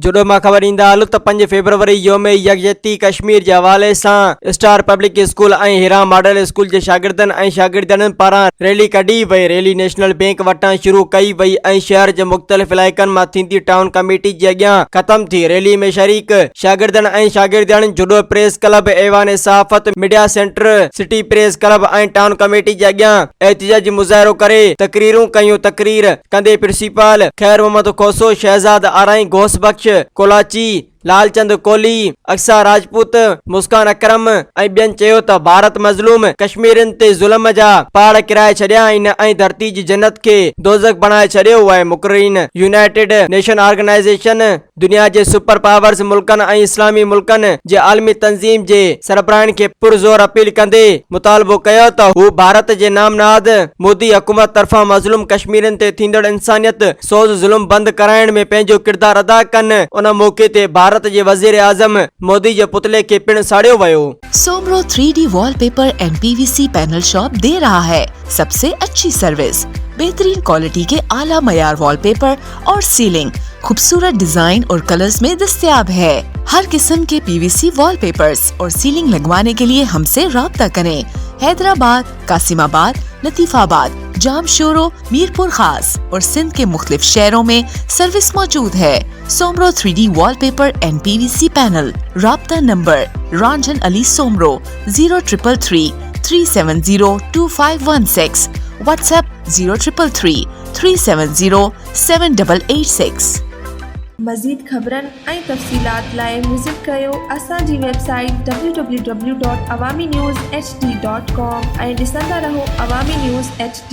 जुड़ो मां ख़बर ईंदा हल त 5 फरवरी योम यकजहती कश्मीर जे हवाले सां स्टार पब्लिक स्कूल ऐं हिरा मॉडल स्कूल जे शागिर्दनि ऐं शागिर्दनि पारां रैली कढी वई। रैली नेशनल बैंक वटां शुरू कई वई ऐं शहर जे मुख़्तलिफ़ इलाइक़नि मां थींदी टाउन कमेटी जे अॻियां ख़त्म थी। रैली में शरीक शागिर्दनि ऐं शागिर्दियाणियुनि जुडो प्रेस क्लब, ऐवान सहाफ़त, media centre, city press club ऐं टाउन कमेटी जे अॻियां एहतिजाजी मुज़ाहिरो करे तकरीरूं कयूं। तकरीर कंदे प्रिंसिपल खैर मोहम्मद खोसो, शहजाद आराई, घोष बख्श कोलाची, लालचंद कोहली, अक्सा राजपूत, मुस्कान अकरम ऐं ॿियनि चयो त भारत मज़लूम कश्मीरियुनि ते ज़ुल्म जा पहाड़ किराए छॾिया आहिनि ऐं धरती जी जन्नत खे दोज़ख बणाए छॾियो आहे। मुक़र्रीन यूनाइटेड नेशन ऑर्गेनाइज़ेशन, दुनिया जे सुपर पावर्स मुल्कनि ऐं इस्लामी मुल्कनि जे आलमी तंज़ीम जे सरबराहनि खे पुरज़ोर अपील कंदे मुतालबो कयो त हू भारत जे नामनाद मोदी हुकूमत तरफ़ां मज़लूम कश्मीरियुनि ते थींदड़ इंसानियत सोज़ ज़ुल्म बंदि कराइण में पंहिंजो किरदार अदा कनि। उन मौके ते भारत जे वज़ीर आज़म मोदी जे पुतले के पिण साड़ियो वयो। Soomro 3D wallpaper and PVC panel shop दे रहा है सबसे अच्छी सर्विस, बेहतरीन क्वालिटी के आला मयार वॉलपेपर और सीलिंग खूबसूरत डिजाइन और कलर्स में दस्तयाब है। हर किस्म के PVC वॉलपेपर्स और सीलिंग लगवाने के लिए हमसे राब्ता करें। हैदराबाद, कासिमाबाद, लतीफाबाद, जामशोरो, मीरपुर खास और सिंध के मुख्तलिफ शहरों में सर्विस मौजूद है। Soomro 3D wallpaper and PVC panel. राब्ता नंबर रंजन अली सोमरो 0333 370 2516, व्हाट्सएप 0333 370 7886। मज़ीद ख़बरनि ऐं तफ़सीलात लाइ विज़िट कयो असांजी वेबसाइट www.awamiNewsHD.com ऐं ॾिसंदा रहो अवामी न्यूज़ HD।